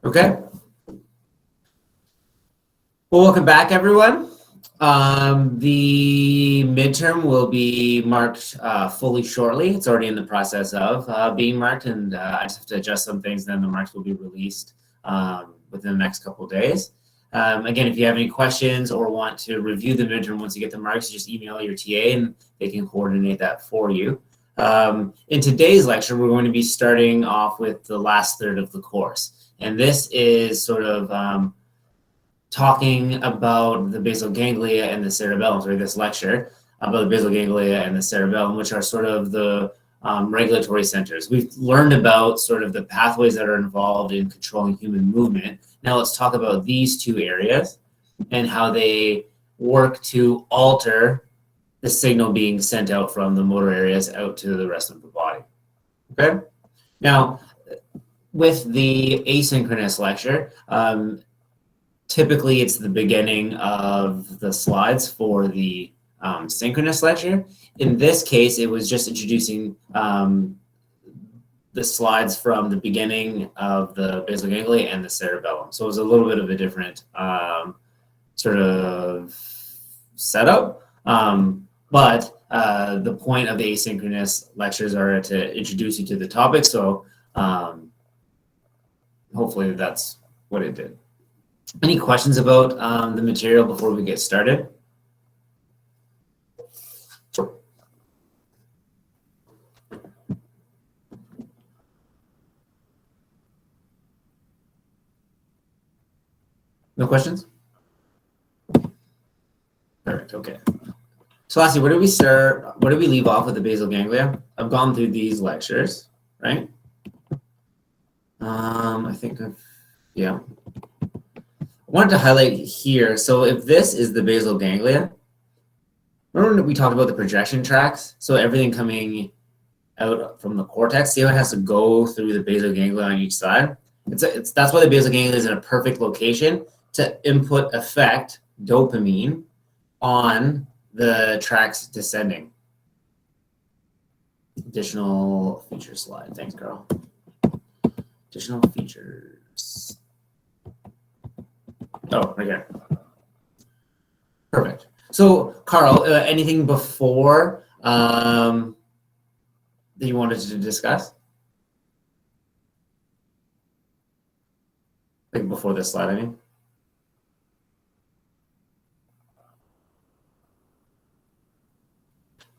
Okay. Well, welcome back, everyone. The midterm will be marked fully shortly. It's already in the process of being marked, and I just have to adjust some things. Then the marks will be released within the next couple of days. Again, if you have any questions or want to review the midterm once you get the marks, just email your TA and they can coordinate that for you. In today's lecture, we're going to be starting off with the last third of the course. And this is sort of talking about the basal ganglia and the cerebellum, sorry, this lecture about the basal ganglia and the cerebellum, which are sort of the regulatory centers. We've learned about sort of the pathways that are involved in controlling human movement. Now let's talk about these two areas and how they work to alter the signal being sent out from the motor areas out to the rest of the body. Okay? Now, with the asynchronous lecture, typically it's the beginning of the slides for the synchronous lecture. In this case, it was just introducing the slides from the beginning of the basal ganglia and the cerebellum. So it was a little bit of a different sort of setup. But the point of the asynchronous lectures are to introduce you to the topic. So hopefully that's what it did. Any questions about the material before we get started? Sure. No questions? Perfect, okay. So lastly, where do we start? Where do we leave off with the basal ganglia? I've gone through these lectures, right? I think yeah. I wanted to highlight here, so if this is the basal ganglia, remember when we talked about the projection tracks? So everything coming out from the cortex, see how it has to go through the basal ganglia on each side? That's why the basal ganglia is in a perfect location to input affect dopamine on the tracks descending. Additional feature slide. Thanks, Carl. Additional features. Oh, right here. Perfect. So, Carl, anything before that you wanted to discuss? Like before this slide, I mean.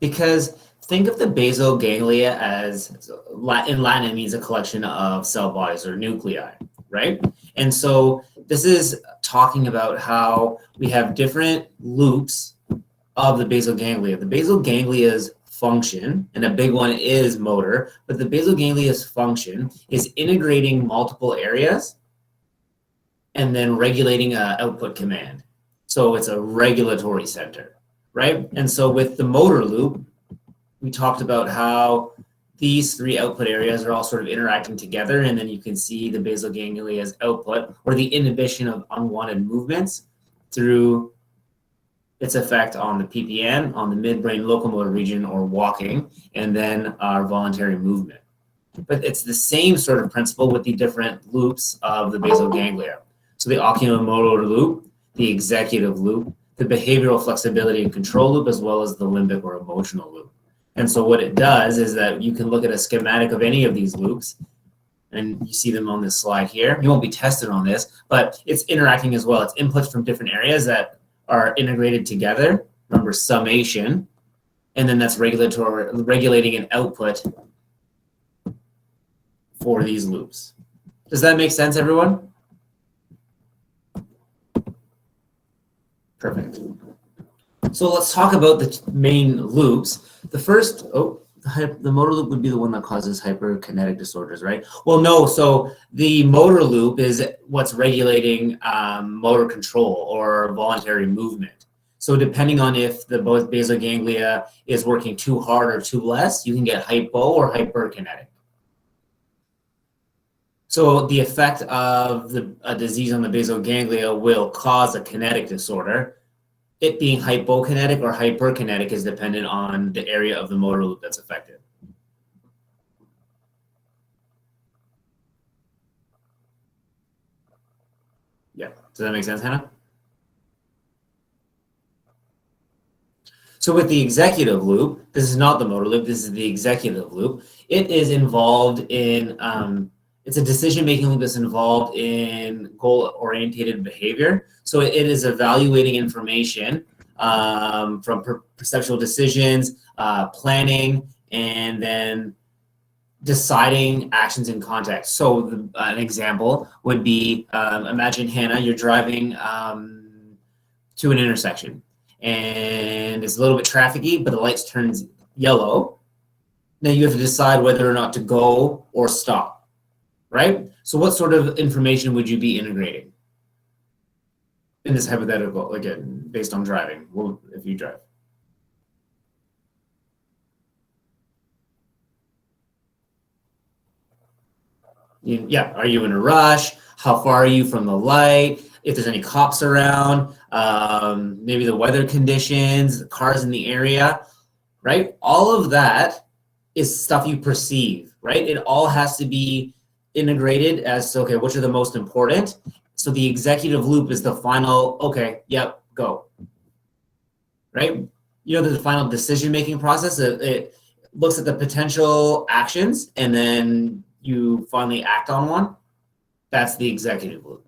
Because think of the basal ganglia as, in Latin, it means a collection of cell bodies or nuclei, right? And so this is talking about how we have different loops of the basal ganglia. The basal ganglia's function, and a big one is motor, but the basal ganglia's function is integrating multiple areas and then regulating an output command. So it's a regulatory center, right? And so with the motor loop, we talked about how these three output areas are all sort of interacting together, and then you can see the basal ganglia's output, or the inhibition of unwanted movements, through its effect on the PPN, on the midbrain locomotor region, or walking, and then our voluntary movement. But it's the same sort of principle with the different loops of the basal ganglia. So the oculomotor loop, the executive loop, the behavioral flexibility and control loop, as well as the limbic or emotional loop. And so what it does is that you can look at a schematic of any of these loops, and you see them on this slide here. You won't be tested on this, but it's interacting as well. It's inputs from different areas that are integrated together. Remember, summation, and then that's regulating an output for these loops. Does that make sense, everyone? Perfect. So let's talk about the main loops. The first, the motor loop would be the one that causes hyperkinetic disorders, right? Well, no, so the motor loop is what's regulating motor control or voluntary movement. So depending on if the basal ganglia is working too hard or too less, you can get hypo or hyperkinetic. So the effect of a disease on the basal ganglia will cause a kinetic disorder. It being hypokinetic or hyperkinetic is dependent on the area of the motor loop that's affected. Yeah. Does that make sense, Hannah? So with the executive loop, this is not the motor loop, this is the executive loop. It is involved in, it's a decision-making loop that's involved in goal-oriented behavior. So it is evaluating information from perceptual decisions, planning, and then deciding actions in context. So an example would be, imagine, Hannah, you're driving to an intersection and it's a little bit trafficy, but the lights turns yellow. Now you have to decide whether or not to go or stop, right? So what sort of information would you be integrating in this hypothetical, again, based on driving? Well, if you drive. Yeah, are you in a rush? How far are you from the light? If there's any cops around, maybe the weather conditions, the cars in the area, right? All of that is stuff you perceive, right? It all has to be integrated as to, okay, which are the most important? So the executive loop is the final, okay, yep, go, right? You know, the final decision-making process, it looks at the potential actions and then you finally act on one. That's the executive loop.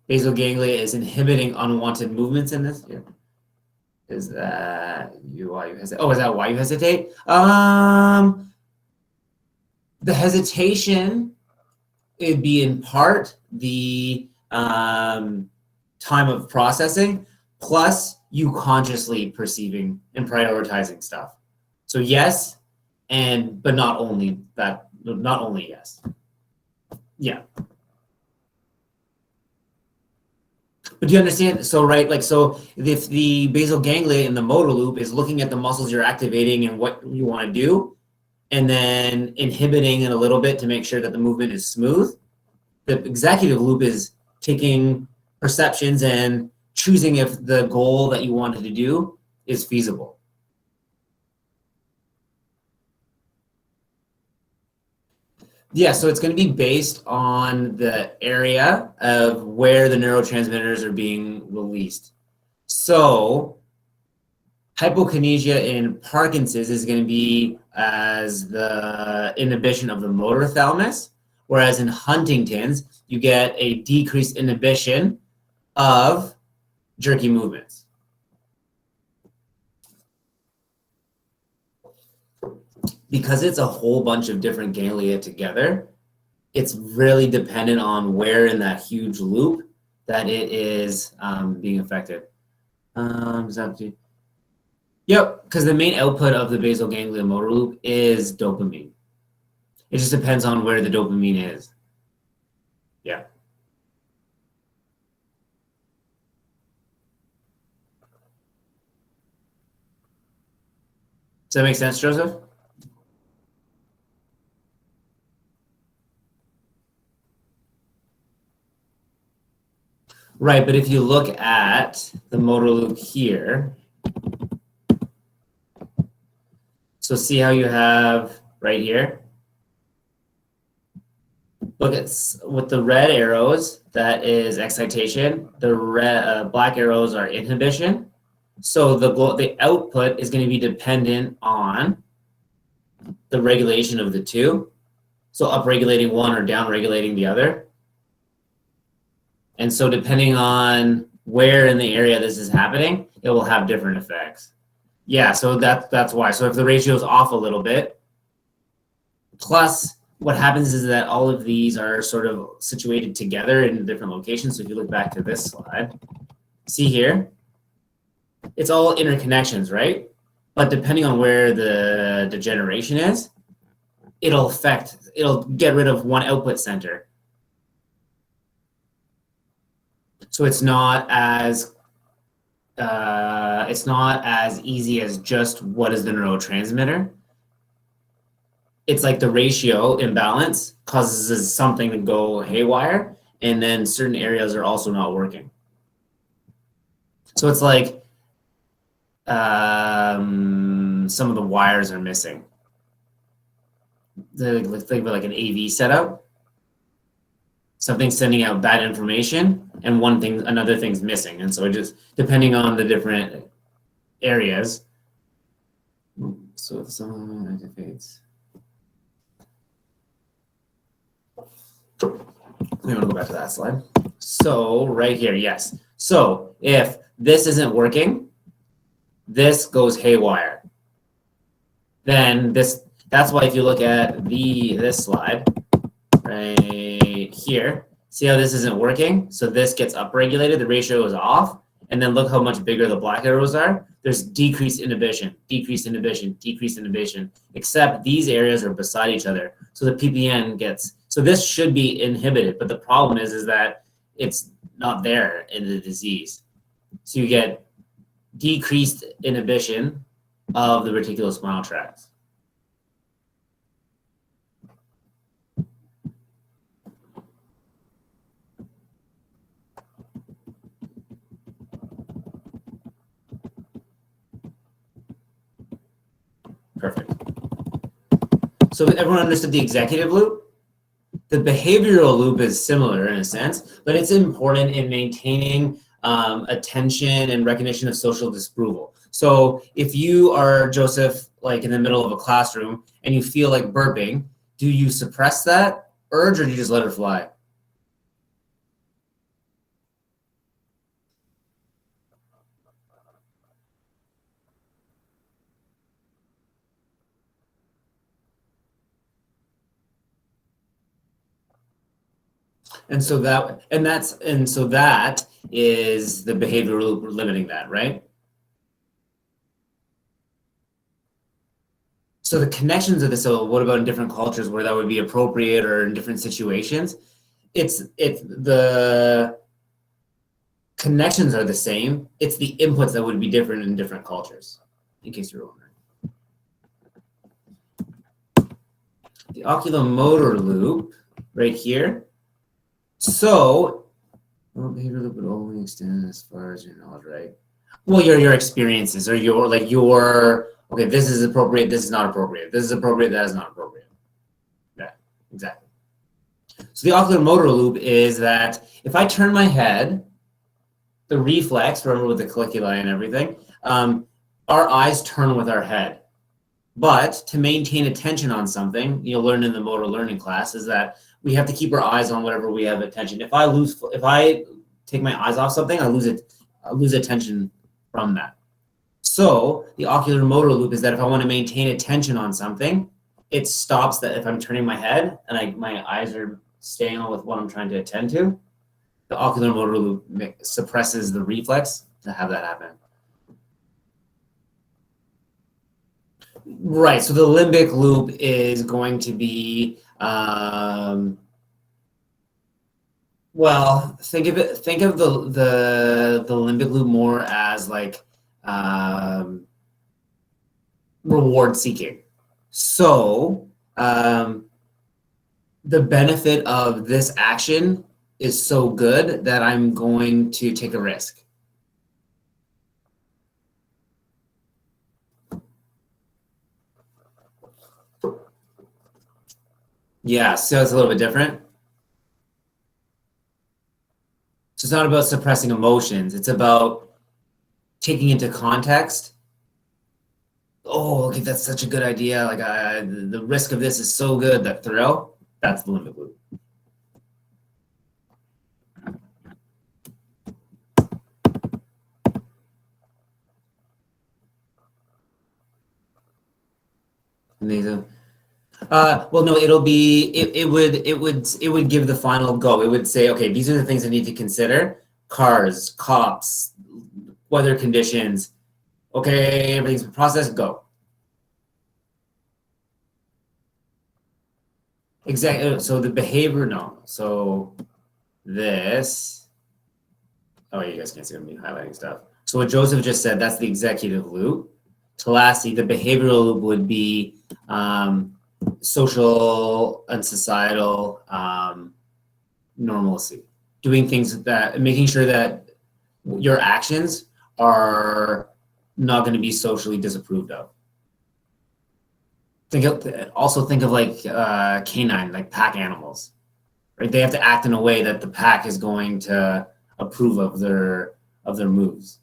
Basal ganglia is inhibiting unwanted movements in this. Yeah. Is that why you hesitate? Oh, is that why you hesitate? The hesitation, it'd be in part the time of processing, plus you consciously perceiving and prioritizing stuff. So yes, but not only that, not only yes. Yeah. But do you understand? So, right, like, so if the basal ganglia in the motor loop is looking at the muscles you're activating and what you want to do, and then inhibiting it a little bit to make sure that the movement is smooth, the executive loop is taking perceptions and choosing if the goal that you wanted to do is feasible. Yeah, so it's going to be based on the area of where the neurotransmitters are being released. So hypokinesia in Parkinson's is going to be as the inhibition of the motor thalamus, whereas in Huntington's, you get a decreased inhibition of jerky movements. Because it's a whole bunch of different ganglia together, it's really dependent on where in that huge loop that it is being affected. Yep, because the main output of the basal ganglia motor loop is dopamine. It just depends on where the dopamine is. Yeah. Does that make sense, Joseph? Right, but if you look at the motor loop here, so see how you have right here? Look at with the red arrows, that is excitation. The black arrows are inhibition. So the output is going to be dependent on the regulation of the two. So upregulating one or downregulating the other. And so depending on where in the area this is happening, it will have different effects. Yeah, so that's why. So if the ratio is off a little bit, plus what happens is that all of these are sort of situated together in different locations. So if you look back to this slide, see here, it's all interconnections, right? But depending on where the degeneration is, it'll get rid of one output center. So it's not as easy as just what is the neurotransmitter. It's like the ratio imbalance causes something to go haywire, and then certain areas are also not working. So it's like some of the wires are missing. let's think about like an AV setup. Something sending out bad information, and another thing's missing, and so it just depending on the different areas. So if someone activates, we want to go back to that slide. So right here, yes. So if this isn't working, this goes haywire. Then that's why if you look at this slide right here, see how this isn't working? So this gets upregulated, the ratio is off, and then look how much bigger the black arrows are. There's decreased inhibition, decreased inhibition, decreased inhibition, except these areas are beside each other. So the PPN so this should be inhibited, but the problem is that it's not there in the disease. So you get decreased inhibition of the reticulospinal tract. Perfect. So everyone understood the executive loop? The behavioral loop is similar in a sense, but it's important in maintaining attention and recognition of social disapproval. So if you are, Joseph, like in the middle of a classroom and you feel like burping, do you suppress that urge or do you just let it fly? And so that is the behavioral loop limiting that, right? So the connections of this, so what about in different cultures where that would be appropriate or in different situations? It's the connections are the same. It's the inputs that would be different in different cultures, in case you're wondering. The oculomotor loop right here. So, well, behavior loop would only extend as far as your knowledge, right? Well, your experiences or okay, this is appropriate, this is not appropriate. This is appropriate, that is not appropriate. Yeah, exactly. So the oculomotor loop is that if I turn my head, the reflex, remember with the colliculi and everything, our eyes turn with our head. But to maintain attention on something, you'll learn in the motor learning class, is that we have to keep our eyes on whatever we have attention. If I take my eyes off something, I lose attention from that. So the ocular motor loop is that if I want to maintain attention on something, it stops that if I'm turning my head and my eyes are staying on with what I'm trying to attend to, the ocular motor loop suppresses the reflex to have that happen. Right, so the limbic loop is going to be, well, think of the limbic loop more as like reward seeking. So the benefit of this action is so good that I'm going to take a risk. Yeah, so it's a little bit different. So it's not about suppressing emotions. It's about taking into context. Oh, okay, that's such a good idea. Like the risk of this is so good. That thrill, that's the limbic loop. Amazing. Well, no, it would give the final go. It would say, okay, these are the things I need to consider: cars, cops, weather conditions. Okay, everything's processed. Go. Exactly. So the behavior, no. So this. Oh, you guys can't see me highlighting stuff. So what Joseph just said, that's the executive loop. So lastly, the behavioral loop would be social and societal normalcy, doing things making sure that your actions are not going to be socially disapproved of. Also think of like canine, like pack animals, right? They have to act in a way that the pack is going to approve of their moves.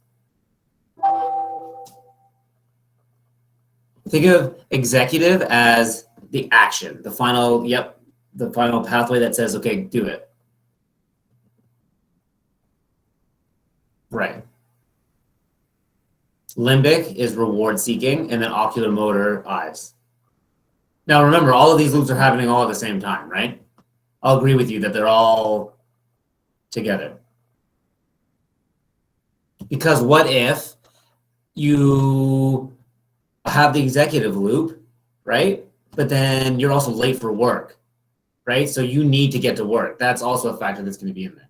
Think of executive as the action, the final, the final pathway that says, okay, do it. Right. Limbic is reward seeking, and then ocular motor, eyes. Now remember, all of these loops are happening all at the same time, right? I'll agree with you that they're all together. Because what if you have the executive loop, right? But then you're also late for work, right? So you need to get to work. That's also a factor that's going to be in there.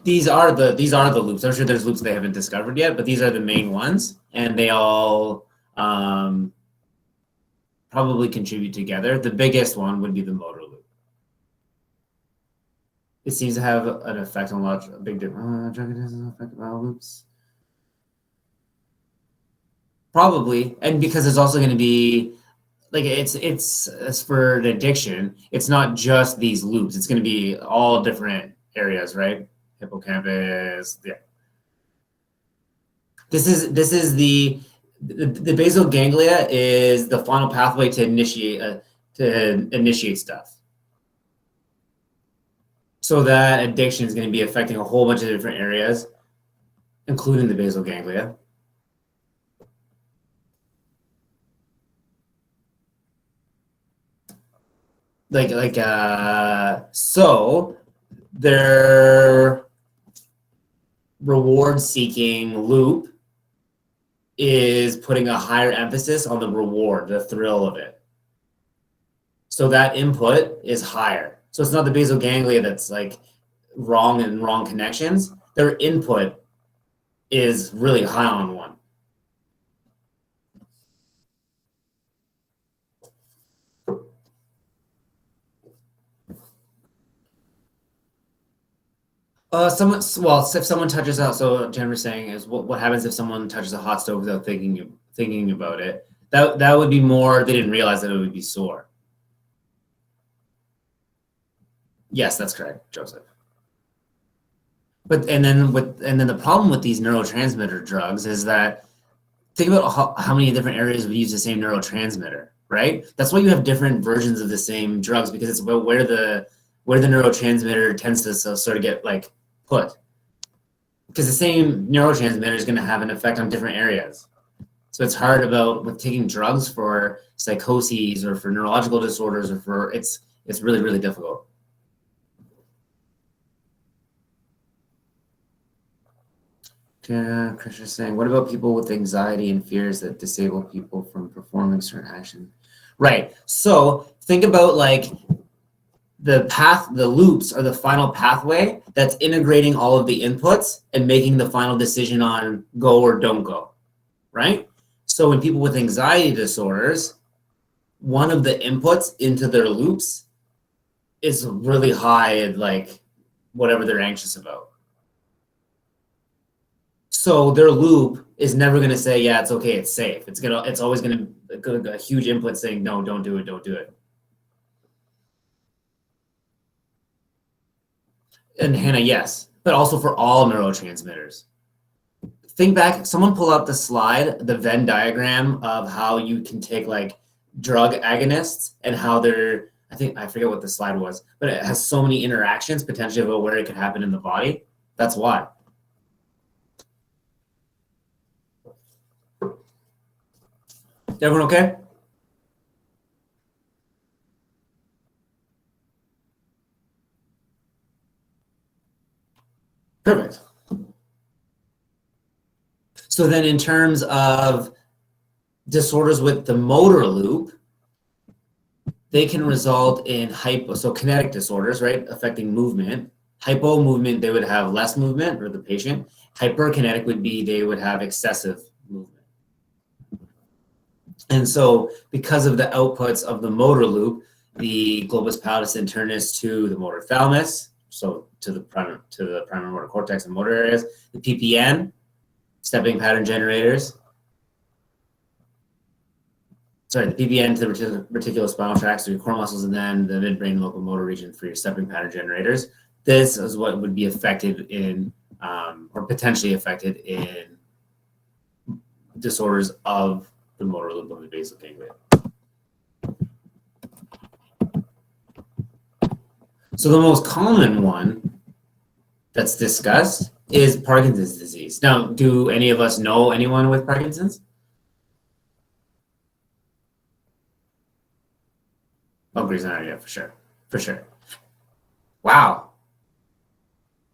These are the loops. I'm sure there's loops they haven't discovered yet, but these are the main ones, and they all probably contribute together. The biggest one would be the motor loop. It seems to have an effect on a big difference. Drug doesn't affect bowel loops. Probably, and because it's also going to be like it's for an addiction. It's not just these loops. It's going to be all different areas, right? Hippocampus. Yeah. This is the basal ganglia is the final pathway to initiate stuff. So that addiction is going to be affecting a whole bunch of different areas, including the basal ganglia. So their reward seeking loop is putting a higher emphasis on the reward, the thrill of it. So that input is higher. So it's not the basal ganglia that's like wrong and wrong connections. Their input is really high on one. If someone touches out, so Jennifer's saying is what happens if someone touches a hot stove without thinking about it? That would be more. They didn't realize that it would be sore. Yes, that's correct, Joseph. But and then the problem with these neurotransmitter drugs is that think about how many different areas we use the same neurotransmitter, right? That's why you have different versions of the same drugs because it's about where the neurotransmitter tends to sort of get like put. Because the same neurotransmitter is going to have an effect on different areas. So it's hard with taking drugs for psychoses or for neurological disorders or for it's really, really difficult. Chris is saying, what about people with anxiety and fears that disable people from performing certain action? Right. So think about like the loops are the final pathway that's integrating all of the inputs and making the final decision on go or don't go, right? So in people with anxiety disorders, one of the inputs into their loops is really high at like whatever they're anxious about. So their loop is never going to say, yeah, it's okay, it's safe. It's always going to a huge input saying, no, don't do it, don't do it. And Hannah, yes, but also for all neurotransmitters. Think back, someone pull up the slide, the Venn diagram of how you can take like drug agonists and how they're, I forget what the slide was, but it has so many interactions potentially about where it could happen in the body. That's why. Everyone okay? Perfect. So then in terms of disorders with the motor loop, they can result in kinetic disorders, right? Affecting movement. Hypo movement, they would have less movement, or the patient. Hyperkinetic would be they would have excessive movement. And so because of the outputs of the motor loop, the globus pallidus internus to the motor thalamus, so to the primary motor cortex and motor areas, the PPN, stepping pattern generators, sorry, the PBN to the reticulospinal tract, so your core muscles, and then the midbrain locomotor region for your stepping pattern generators. This is what would be affected in, or potentially affected in disorders of the motor loop of the basal ganglia. So the most common one that's discussed is Parkinson's disease. Now, do any of us know anyone with Parkinson's? Oh, Grey's Anatomy, yeah, for sure. Wow.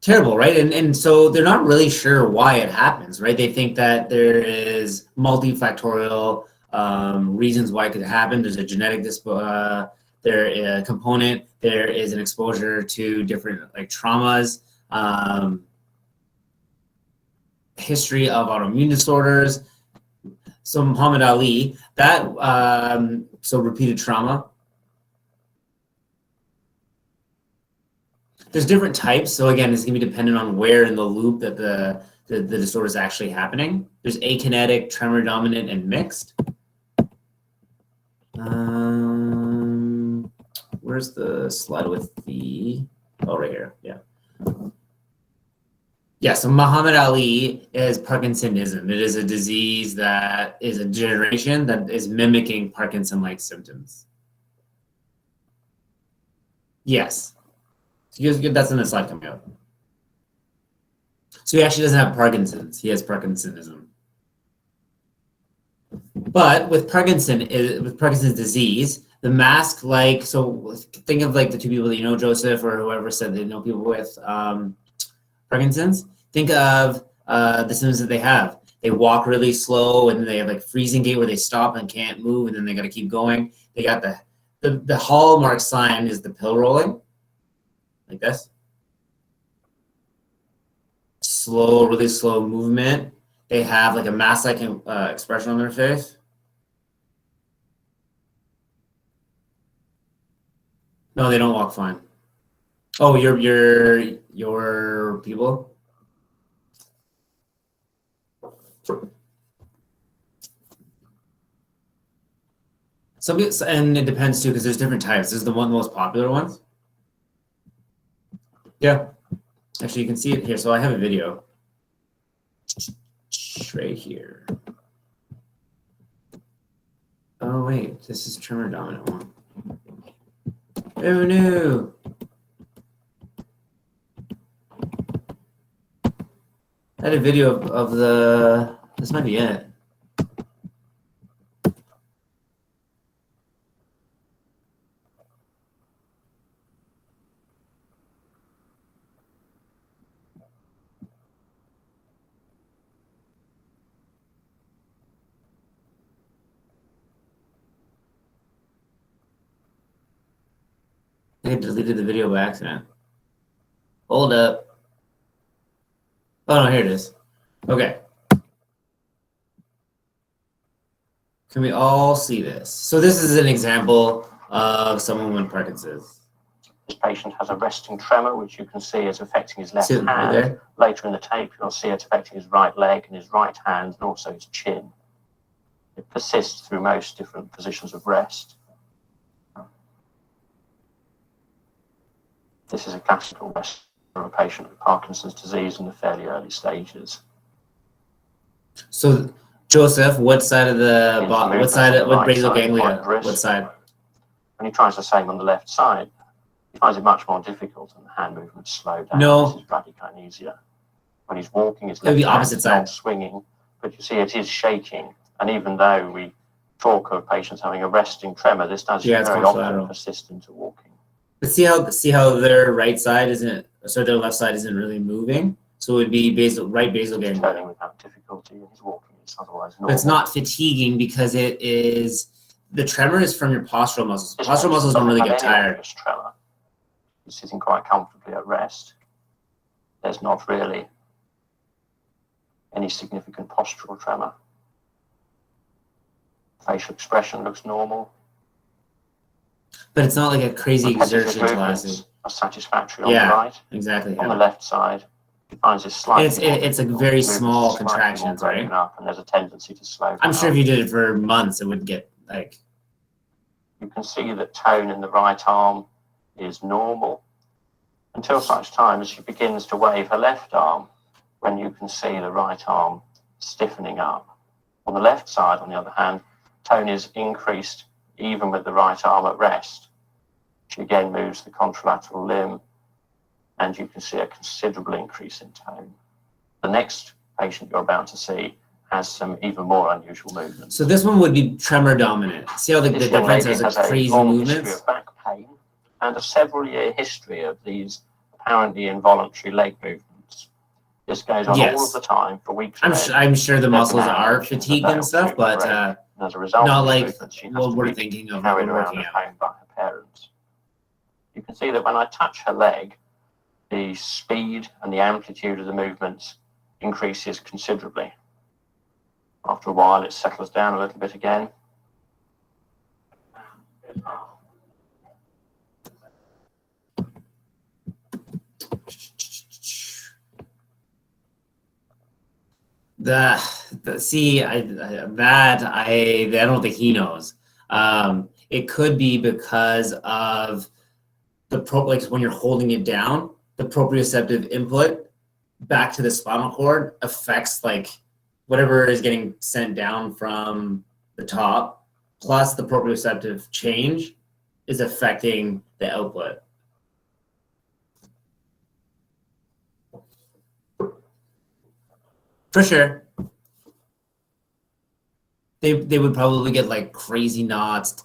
Terrible, right? And so they're not really sure why it happens, right? They think that there is multifactorial reasons why it could happen. There's a genetic component. There is an exposure to different like traumas, history of autoimmune disorders. So Muhammad Ali, that so repeated trauma. There's different types. So again, it's going to be dependent on where in the loop that the disorder is actually happening. There's akinetic, tremor dominant, and mixed. Where's the slide with the, oh, right here, yeah. Yeah, so Muhammad Ali is Parkinsonism. It is a disease that is a degeneration that is mimicking Parkinson-like symptoms. Yes. That's in the slide coming up. So he actually doesn't have Parkinson's. He has Parkinsonism. But with Parkinson's disease, the mask, like, so think of like the two people that you know, Joseph, or whoever said they know people with Parkinson's. Think of the symptoms that they have. They walk really slow, and they have like freezing gait where they stop and can't move, and then they got to keep going. They got the hallmark sign is the pill rolling. Like this. Slow, really slow movement. They have like a mask-like expression on their face. No, they don't walk fine. Oh, your people? Some, and it depends too, because there's different types. This is the most popular ones. Yeah, actually, you can see it here. So I have a video right here. Oh wait, this is tremor dominant one. Oh no! I had a video of the. This might be it. I deleted the video by accident. Hold up. Oh no, here it is. Okay. Can we all see this? So this is an example of someone with Parkinson's. This patient has a resting tremor, which you can see is affecting his left hand. Right later in the tape, you'll see it affecting his right leg and his right hand, and also his chin. It persists through most different positions of rest. This is a classical rest for a patient with Parkinson's disease in the fairly early stages. So, Joseph, what side of the body? What side? What basal ganglia? What side? When he tries the same on the left side, he finds it much more difficult, and the hand movements slow down. No. This is bradykinesia. When he's walking, his left hand is not swinging, but you see it is shaking. And even though we talk of patients having a resting tremor, this does very often persist into walking. But see how their right side isn't, so their left side isn't really moving. So it would be right basal ganglia. Turning without difficulty, and he's walking. It's otherwise normal. But it's not fatiguing because it is the tremor is from your postural muscles. Postural muscles don't really get tired. Tremor. He's sitting quite comfortably at rest. There's not really any significant postural tremor. Facial expression looks normal. But it's not like a crazy exertion classic. Are satisfactory on the right. Exactly. On the left side, he finds it slightly. It's like very small contractions, right? Up, and there's a tendency to slow down. I'm sure if you did it for months, it would get like You can see that tone in the right arm is normal until such time as she begins to wave her left arm, when you can see the right arm stiffening up. On the left side, on the other hand, tone is increased even with the right arm at rest. She again moves the contralateral limb, and you can see a considerable increase in tone. The next patient you're about to see has some even more unusual movements. So this one would be tremor dominant. See how the difference has a crazy movements? History of back pain and a several-year history of these apparently involuntary leg movements. This goes on all of the time for weeks. I'm sure the muscles are fatigued and stuff, but as a result, not like what we're thinking of carried when around working at out. home by her parents. You can see that when I touch her leg, the speed and the amplitude of the movements increases considerably. After a while, it settles down a little bit again. I don't think he knows. It could be because of like when you're holding it down, the proprioceptive input back to the spinal cord affects like whatever is getting sent down from the top, plus the proprioceptive change is affecting the output. For sure. They would probably get like crazy knots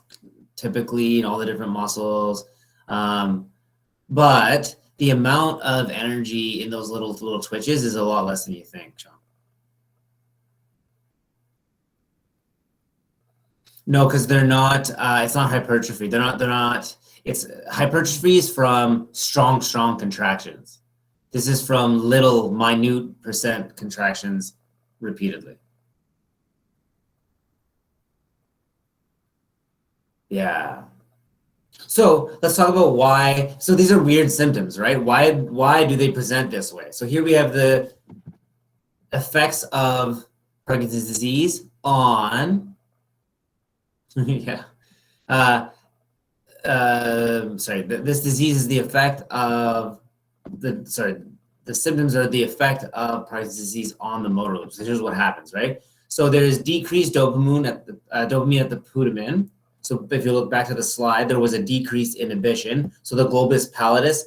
typically in all the different muscles. But the amount of energy in those little twitches is a lot less than you think, John. No, because they're not, it's not hypertrophy. They're not, it's hypertrophy is from strong contractions. This is from little minute percent contractions repeatedly. Yeah. So let's talk about why. So these are weird symptoms, right? Why do they present this way? So here we have the effects of Parkinson's disease on, yeah. This disease is the effect of the symptoms are the effect of Parkinson's disease on the motor loops. So here's what happens, right? So there's decreased dopamine at the putamen. So if you look back to the slide, there was a decreased inhibition. So the globus pallidus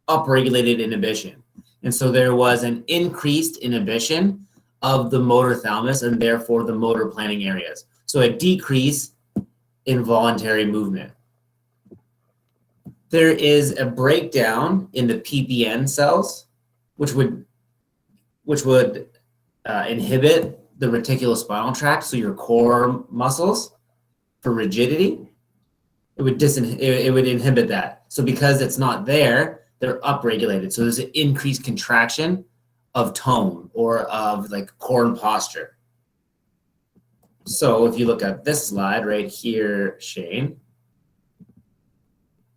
upregulated inhibition. And so there was an increased inhibition of the motor thalamus and therefore the motor planning areas. So a decrease in voluntary movement. There is a breakdown in the PPN cells, which would inhibit the reticulospinal tract, so your core muscles, for rigidity. It would inhibit that. So because it's not there, they're upregulated. So there's an increased contraction of tone or of like core and posture. So if you look at this slide right here, Shane,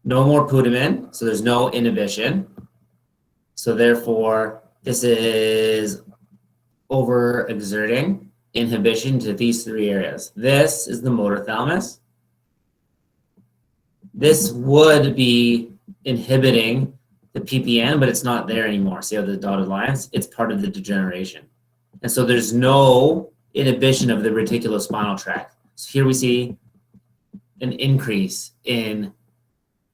no more putamen, so there's no inhibition. So therefore, this is overexerting inhibition to these three areas. This is the motor thalamus. This would be inhibiting the PPN, but it's not there anymore. See how the dotted lines? It's part of the degeneration. And so there's no inhibition of the reticulospinal tract. So here we see an increase in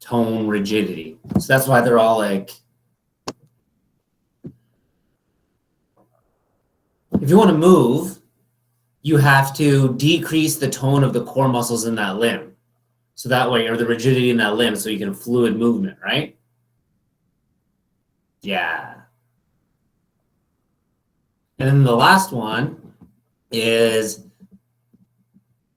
tone rigidity. So that's why they're all like, if you want to move, you have to decrease the tone of the core muscles in that limb. So that way, or the rigidity in that limb, so you can have fluid movement, right? Yeah. And then the last one is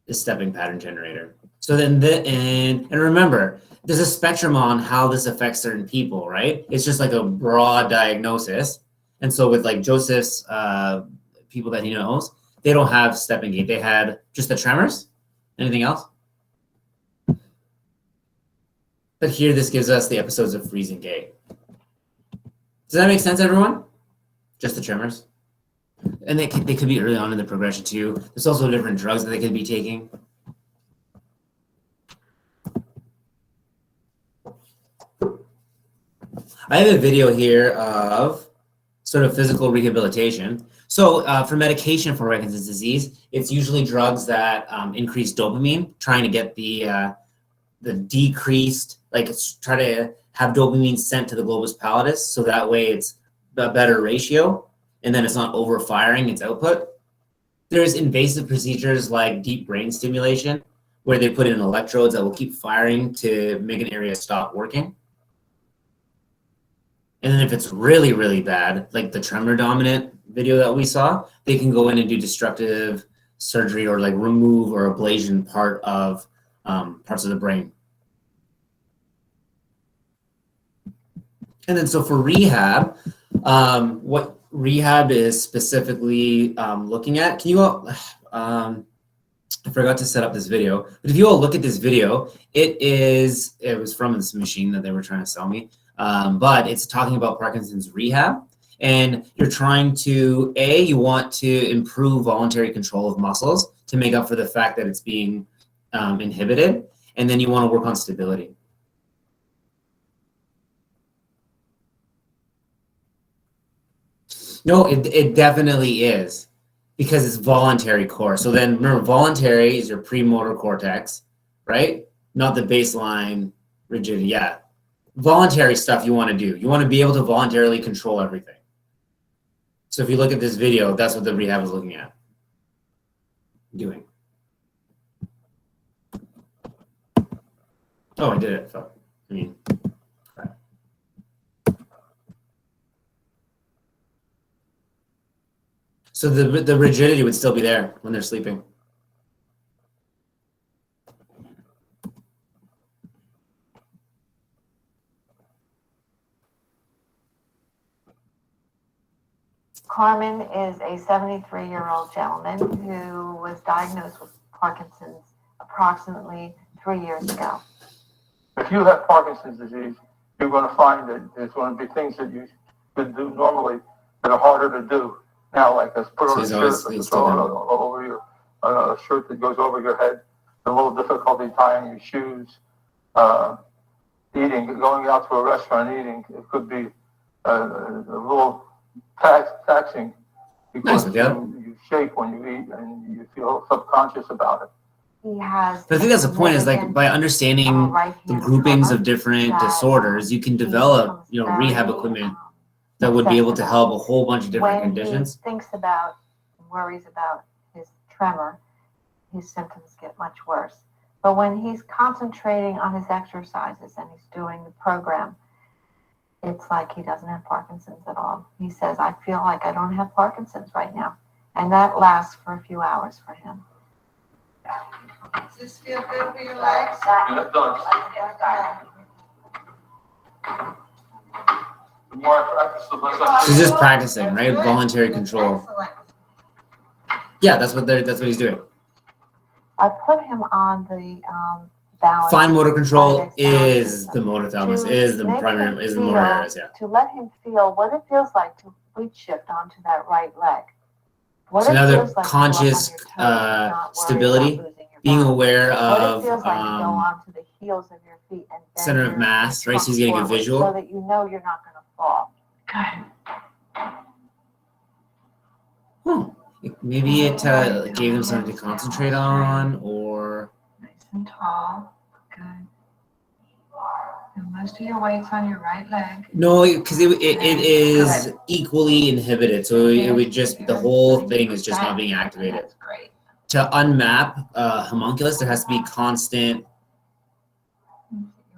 the stepping pattern generator. So then, and remember, there's a spectrum on how this affects certain people, right? It's just like a broad diagnosis. And so with like Joseph's people that he knows, they don't have stepping gait. They had just the tremors. Anything else? But here, this gives us the episodes of freezing gait. Does that make sense, everyone? Just the tremors. And they could be early on in the progression too. There's also different drugs that they could be taking. I have a video here of sort of physical rehabilitation. So for medication for Parkinson's disease, it's usually drugs that increase dopamine, trying to get the decreased, like it's try to have dopamine sent to the globus pallidus, so that way it's a better ratio, and then it's not overfiring its output. There's invasive procedures like deep brain stimulation, where they put in electrodes that will keep firing to make an area stop working. And then if it's really, really bad, like the tremor dominant video that we saw, they can go in and do destructive surgery or like remove or ablation parts of the brain. And then so for rehab, what rehab is specifically looking at, can you all, I forgot to set up this video, but if you all look at this video, it was from this machine that they were trying to sell me. But it's talking about Parkinson's rehab, and you're trying to, you want to improve voluntary control of muscles to make up for the fact that it's being inhibited, and then you want to work on stability. No, it definitely is, because it's voluntary core. So then remember, voluntary is your premotor cortex, right? Not the baseline rigidity, yeah. Voluntary stuff you want to do. You want to be able to voluntarily control everything. So if you look at this video, that's what the rehab is looking at. Doing. Oh, I did it. I mean, crap. So the rigidity would still be there when they're sleeping. Carmen is a 73-year-old gentleman who was diagnosed with Parkinson's approximately 3 years ago. If you have Parkinson's disease, you're going to find that there's going to be things that you could do normally that are harder to do now, like let's put on a shirt, over your a shirt that goes over your head, a little difficulty tying your shoes, eating, going out to a restaurant eating, it could be a little taxing because you shake when you eat and you feel subconscious about it. He has. But I think that's the point, is like by understanding the groupings of different disorders, you can develop, rehab equipment that would be able to help a whole bunch of different conditions. When he thinks about, worries about his tremor, his symptoms get much worse. But when he's concentrating on his exercises and he's doing the program, it's like he doesn't have Parkinson's at all. He says, I feel like I don't have Parkinson's right now. And that lasts for a few hours for him. Does this feel good for your legs? Yeah, it does. The more I practice, the less I He's just practicing, right? Voluntary control. Excellent. Yeah, that's what he's doing. I put him on the balance. Fine motor control is the motor thalamus, is the motor areas, yeah. To let him feel what it feels like to weight shift onto that right leg. What So it another feels like to conscious walk on your toes and not worry stability, about losing your being balance. aware What of it feels like to go onto the heels of your feet and bend center of your mass, right? So he's trunk getting a forward visual. so that you know you're not going to fall. Maybe it gave them something to concentrate on, or Nice and tall. Good. And most of your weight's on your right leg. no, because it is equally inhibited. So it would just, the whole thing is just not being activated. That's great. To unmap homunculus, there has to be constant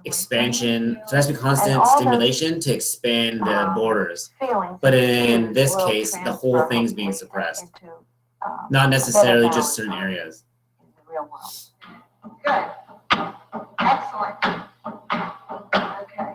expansion. There has to be constant stimulation to expand the borders. Feelings But in this will case, the whole transfer thing's being hopefully suppressed. into, Not necessarily better just certain balance areas. in the real world. Good. Excellent. Okay.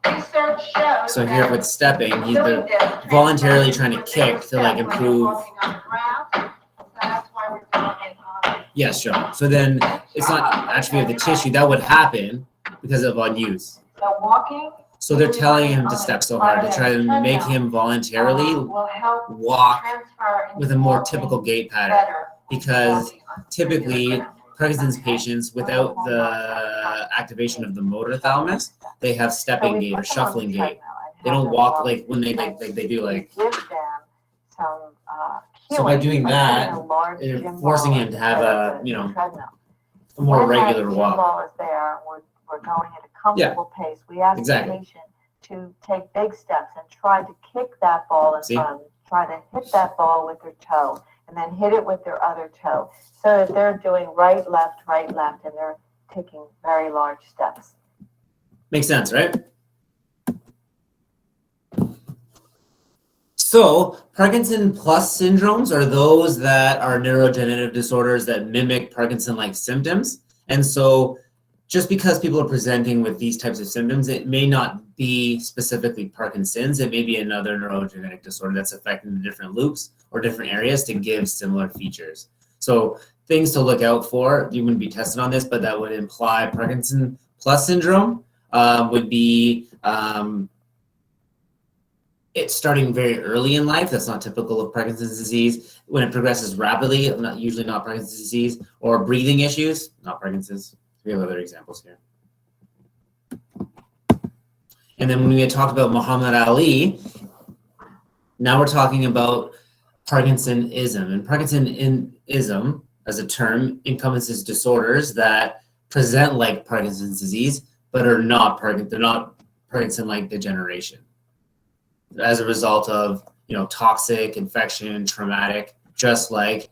Research shows. So here that with stepping, he's doing this voluntarily transfers trying to into a kick bigger to like step when you're improve. walking on the ground. So that's why we're doing it on. Yes, sure. So then it's not atrophy of the tissue. That would happen because of unuse. So walking. So they're telling him to step so hard to try to make him voluntarily will help walk transfer into with a more walking typical gait pattern. better Because walking on typically regular ground. Parkinson's patients without the activation of the motor thalamus, they have stepping gait or shuffling gait. They don't them walk like when they do like. Give them some So by doing like that, putting a large you're gym forcing ball him to have a treadmill. a more When regular that gym walk. ball is there, we're going at a comfortable pace. We ask exactly. the patient to take big steps and try to kick that ball in front of them. Try to hit that ball with their toe and then hit it with their other toe. So that they're doing right, left, and they're taking very large steps. Makes sense, right? So Parkinson plus syndromes are those that are neurodegenerative disorders that mimic Parkinson-like symptoms. And so just because people are presenting with these types of symptoms, it may not be specifically Parkinson's. It may be another neurogenetic disorder that's affecting the different loops or different areas to give similar features. So things to look out for, you wouldn't be tested on this, but that would imply Parkinson plus syndrome would be it's starting very early in life. That's not typical of Parkinson's disease. When it progresses rapidly, usually not Parkinson's disease, or breathing issues, not Parkinson's. We have other examples here. And then when we had talked about Muhammad Ali, now we're talking about Parkinsonism. And Parkinsonism, as a term, encompasses disorders that present like Parkinson's disease, but are not they're not Parkinson-like degeneration. As a result of toxic, infection, traumatic, just like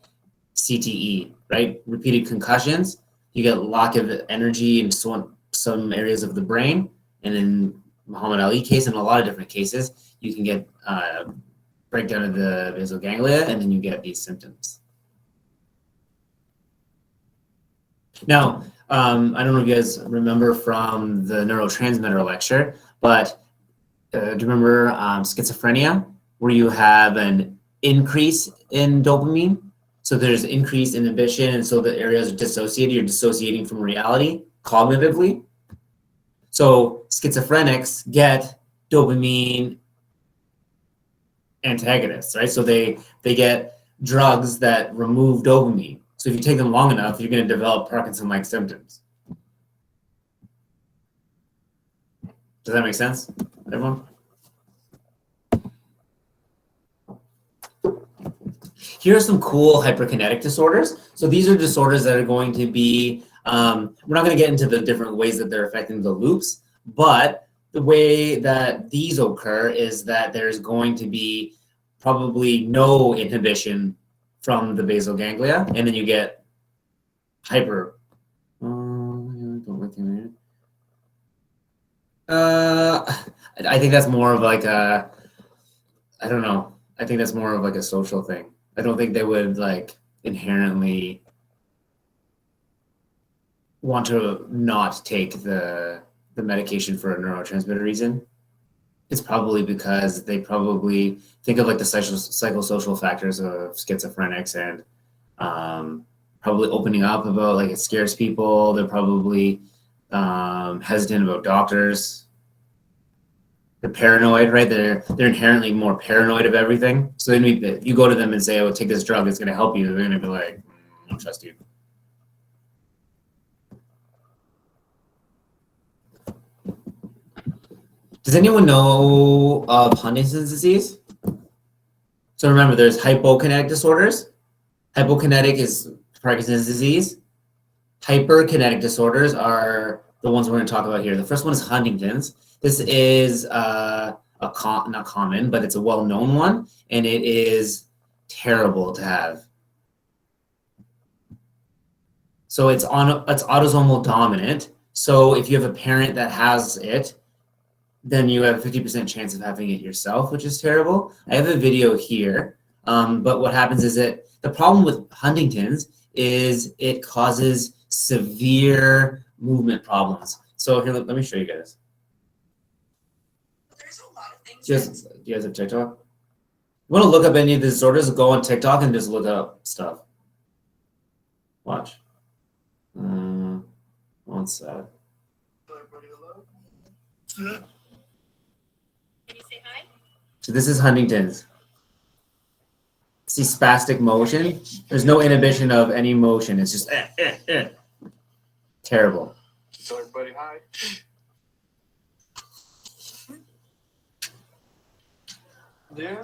CTE, right? Repeated concussions, you get lack of energy in some areas of the brain, and in Muhammad Ali case, and a lot of different cases, you can get breakdown of the basal ganglia, and then you get these symptoms. Now, I don't know if you guys remember from the neurotransmitter lecture, but do you remember schizophrenia, where you have an increase in dopamine? So there's increased inhibition, and so the areas are dissociated. You're dissociating from reality cognitively. So schizophrenics get dopamine antagonists, right? So they get drugs that remove dopamine. So if you take them long enough, you're going to develop Parkinson-like symptoms. Does that make sense, everyone? Here are some cool hyperkinetic disorders. So these are disorders that are going to be, we're not going to get into the different ways that they're affecting the loops, but the way that these occur is that there's going to be probably no inhibition from the basal ganglia, and then you get hyper. I think that's more of like a, I don't know. I think that's more of like a social thing. I don't think they would like inherently want to not take the medication for a neurotransmitter reason. It's probably because they probably think of like the psychosocial factors of schizophrenics and probably opening up about like it scares people. They're probably hesitant about doctors. They're paranoid, right? They're inherently more paranoid of everything. So then if you go to them and say, "Oh, take this drug; it's going to help you," they're going to be like, "I don't trust you." Does anyone know of Huntington's disease? So remember, there's hypokinetic disorders. Hypokinetic is Parkinson's disease. Hyperkinetic disorders are the ones we're going to talk about here. The first one is Huntington's. This is not common, but it's a well-known one, and it is terrible to have. So it's autosomal dominant. So if you have a parent that has it, then you have a 50% chance of having it yourself, which is terrible. I have a video here, but what happens is that the problem with Huntington's is it causes severe movement problems. So here, let me show you guys. There's a lot of things. Do you guys have TikTok? You want to look up any of the disorders, go on TikTok and just look up stuff. Watch. One sec. Can you say hi? So this is Huntington's. See spastic motion? There's no inhibition of any motion. It's just terrible. Tell everybody hi. Yeah.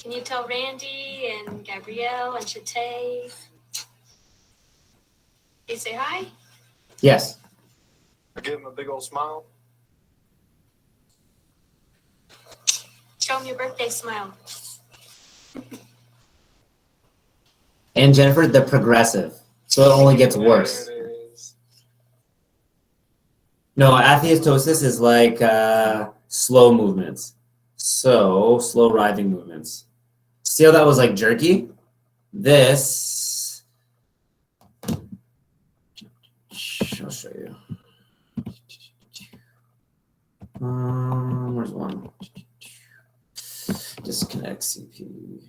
Can you tell Randy and Gabrielle and Chate? They say hi? Yes. I give him a big old smile. Show them your birthday smile. And Jennifer, the progressive. So it only gets worse. There it is. No, atheostosis is like slow movements. So slow writhing movements. See how that was like jerky? This, I'll show you. Where's one? Disconnect CPU.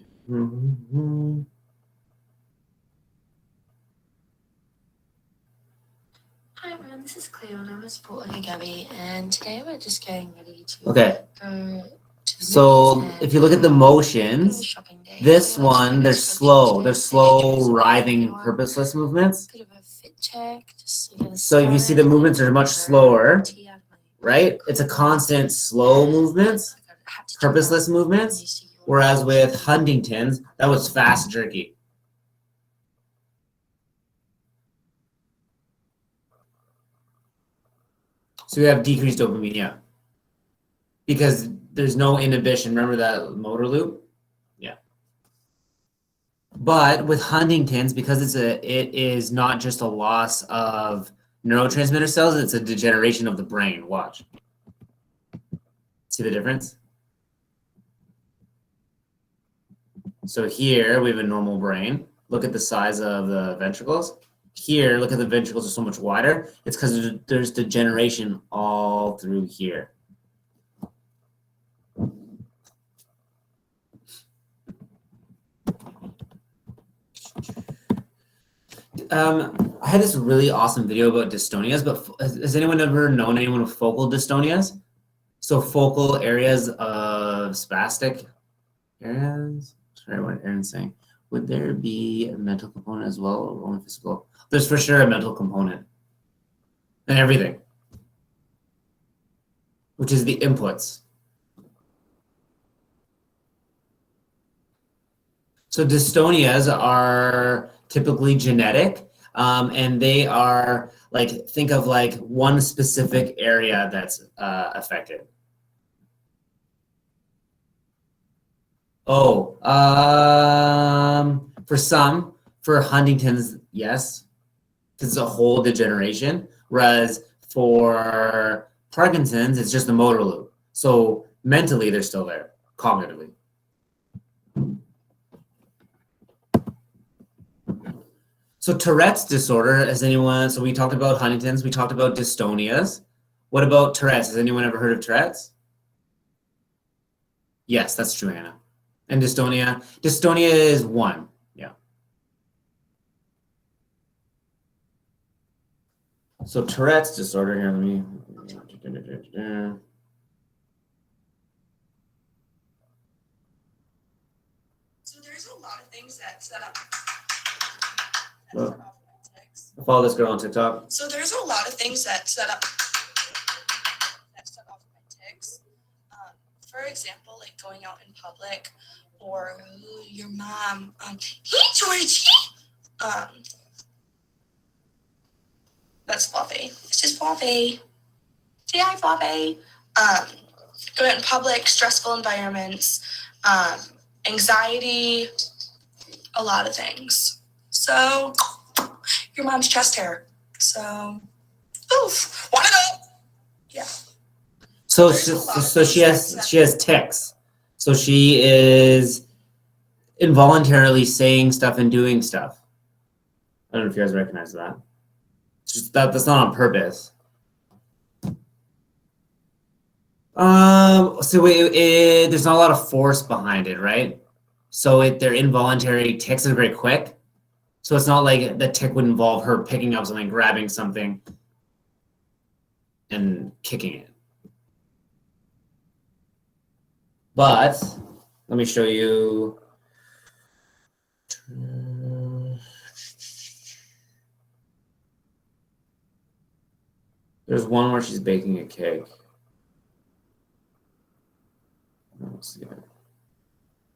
Hi everyone, this is Cleo and I'm a support worker Gabby, and today we're just getting ready to Okay. go to the So movies if you look at the and motions, shopping day. this So I just one, wanted they're to talk to you slow. today. They're slow, writhing, purposeless movements. Bit of a fit check, just to get us So if you see the started. movements are much slower, right? It's a constant slow movements, purposeless movements. Whereas with Huntington's, that was fast, jerky. So we have decreased dopamine, yeah. Because there's no inhibition. Remember that motor loop? Yeah. But with Huntington's, because it is not just a loss of neurotransmitter cells, it's a degeneration of the brain. Watch. See the difference? So here we have a normal brain. Look at the size of the ventricles. Here, look at the ventricles are so much wider. It's because there's degeneration all through here. I had this really awesome video about dystonias, but has anyone ever known anyone with focal dystonias? So focal areas of spastic areas. Sorry, what Aaron's saying. Would there be a mental component as well, or only physical? There's for sure a mental component and everything, which is the inputs. So dystonias are typically genetic, and they are like, think of like one specific area that's affected. Oh, for Huntington's, yes, because it's a whole degeneration. Whereas for Parkinson's, it's just the motor loop. So mentally, they're still there, cognitively. So Tourette's disorder, has anyone, so we talked about Huntington's, we talked about dystonias. What about Tourette's? Has anyone ever heard of Tourette's? Yes, that's true, Anna. And dystonia is one, yeah. So Tourette's disorder, here, let me. So there's a lot of things that set up. Well, I follow this girl on TikTok. So there's a lot of things that set up that set off my tics. For example, like going out in public, or your mom. Hey Georgie. That's Fluffy. This is Fluffy. Say hi, Fluffy. Going out in public, stressful environments, anxiety, a lot of things. So your mom's chest hair. So, oof, wanna go? Yeah. So she has tics. So she is involuntarily saying stuff and doing stuff. I don't know if you guys recognize that. It's just that's not on purpose. So there's not a lot of force behind it, right? So they're involuntary tics are very quick. So it's not like the tick would involve her picking up something, grabbing something, and kicking it. But let me show you. There's one where she's baking a cake.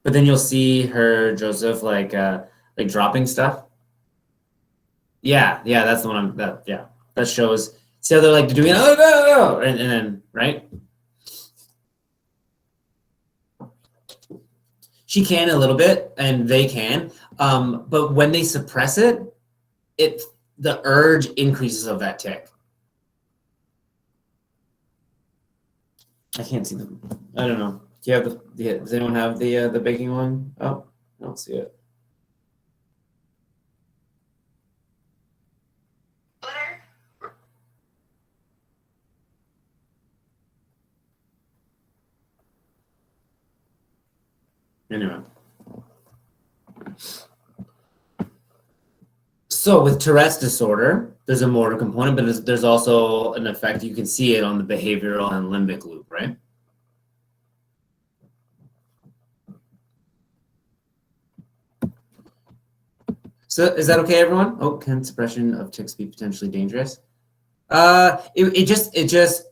But then you'll see her, Joseph, like dropping stuff. Yeah, that's the one that shows. See how they're like doing and then right. She can a little bit, and they can, but when they suppress it, the urge increases of that tick. I can't see them. I don't know. Do you have does anyone have the baking one? Oh, I don't see it. Anyway. So with Tourette's disorder, there's a motor component, but there's also an effect. You can see it on the behavioral and limbic loop, right? So is that okay, everyone? Oh, can suppression of tics be potentially dangerous? It just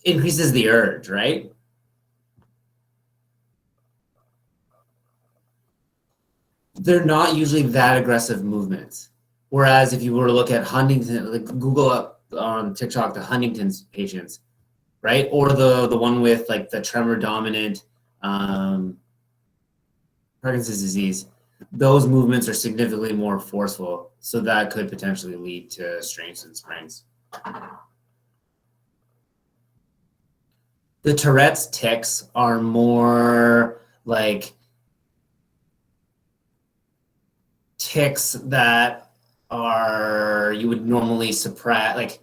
increases the urge, right? They're not usually that aggressive movements. Whereas if you were to look at Huntington, like Google up on TikTok the Huntington's patients, right? Or the one with like the tremor dominant Parkinson's disease, those movements are significantly more forceful. So that could potentially lead to strains and sprains. The Tourette's tics are more like tics that are you would normally suppress. Like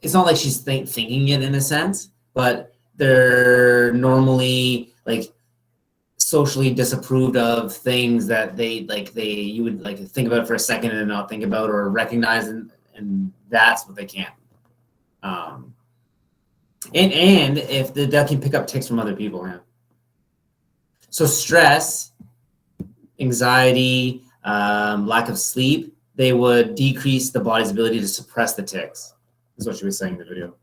it's not like she's thinking it in a sense, but they're normally like socially disapproved of things that you would like think about for a second and not think about or recognize, and that's what they can. And if that can pick up tics from other people, yeah. So stress, anxiety, lack of sleep, they would decrease the body's ability to suppress the tics. That's what she was saying in the video.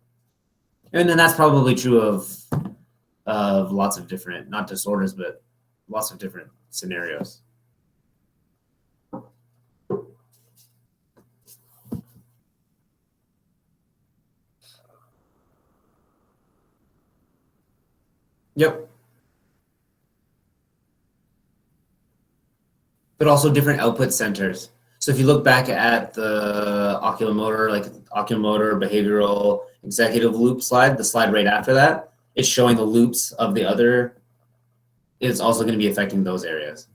And then that's probably true of lots of different, not disorders, but lots of different scenarios. Yep. But also different output centers. So if you look back at the oculomotor, like oculomotor, behavioral, executive loop slide, the slide right after that, it's showing the loops of the other. It's also going to be affecting those areas.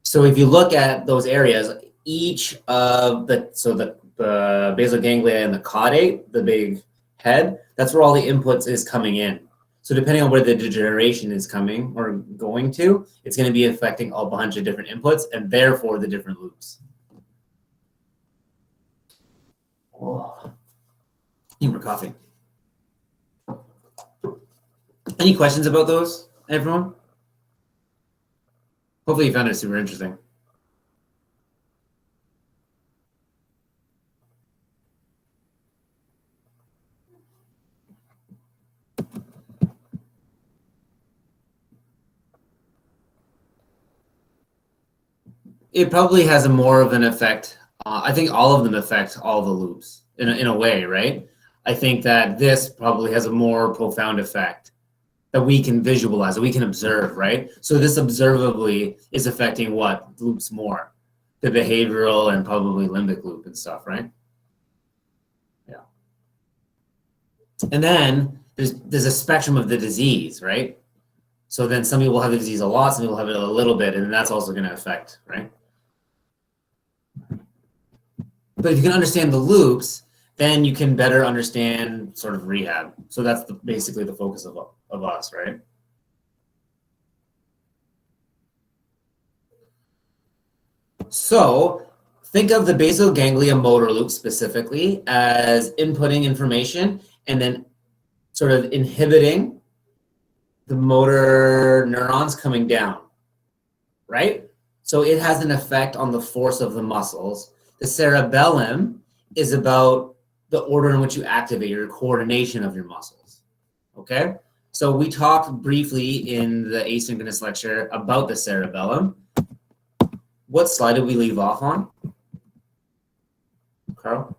So if you look at those areas, each of the basal ganglia and the caudate, the big head, that's where all the inputs is coming in. So depending on where the degeneration is coming or going to, it's going to be affecting a bunch of different inputs and therefore the different loops. Oh. Need more coffee. Any questions about those, everyone? Hopefully you found it super interesting. It probably has a more of an effect. I think all of them affect all the loops in a way, right? I think that this probably has a more profound effect that we can visualize, that we can observe, right? So this observably is affecting what loops more? The behavioral and probably limbic loop and stuff, right? Yeah. And then there's a spectrum of the disease, right? So then some people have the disease a lot, some people have it a little bit, and that's also going to affect, right? But if you can understand the loops, then you can better understand sort of rehab. So that's basically the focus of us, right? So think of the basal ganglia motor loop specifically as inputting information and then sort of inhibiting the motor neurons coming down, right? So it has an effect on the force of the muscles. The cerebellum is about the order in which you activate your coordination of your muscles. Okay? So we talked briefly in the asynchronous lecture about the cerebellum. What slide did we leave off on? Carl?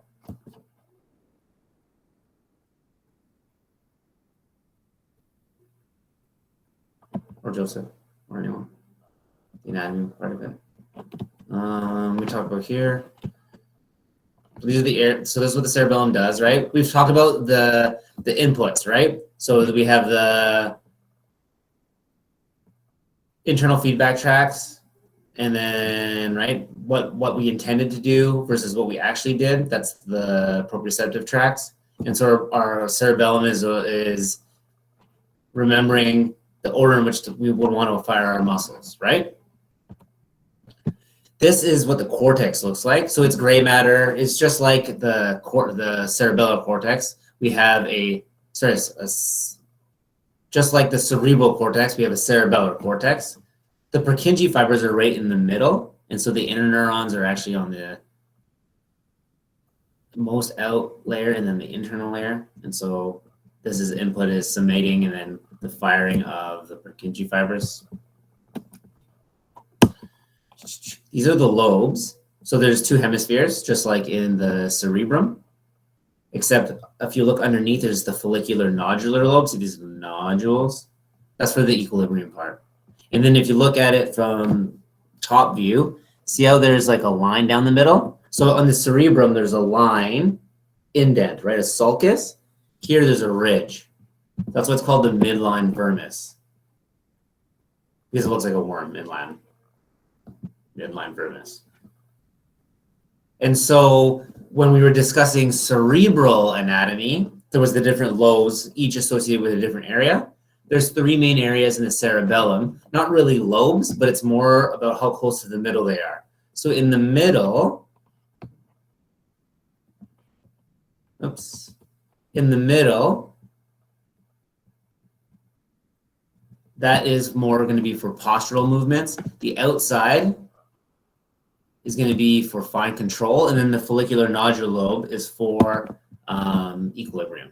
Or Joseph? Or anyone? The anatomy part of it. We talked about here. These are the air. So this is what the cerebellum does, right? We've talked about the inputs, right? So we have the internal feedback tracks, and then right what we intended to do versus what we actually did. That's the proprioceptive tracks. And so our cerebellum is remembering the order in which we would want to fire our muscles, right? This is what the cortex looks like. So it's gray matter. It's just like the cerebellar cortex. We have just like the cerebral cortex, we have a cerebellar cortex. The Purkinje fibers are right in the middle. And so the inner neurons are actually on the most out layer and then the internal layer. And so this is input is summating and then the firing of the Purkinje fibers. These are the lobes. So there's two hemispheres, just like in the cerebrum, except if you look underneath, there's the follicular nodular lobe. See these nodules? That's for the equilibrium part. And then if you look at it from top view, see how there's like a line down the middle? So on the cerebrum, there's a line indent, right? A sulcus. Here, there's a ridge. That's what's called the midline vermis. Because it looks like a worm, midline vermis. And so when we were discussing cerebral anatomy, there was the different lobes, each associated with a different area. There's three main areas in the cerebellum, not really lobes, but it's more about how close to the middle they are. So in the middle, that is more going to be for postural movements. The outside is going to be for fine control, and then the follicular nodular lobe is for equilibrium.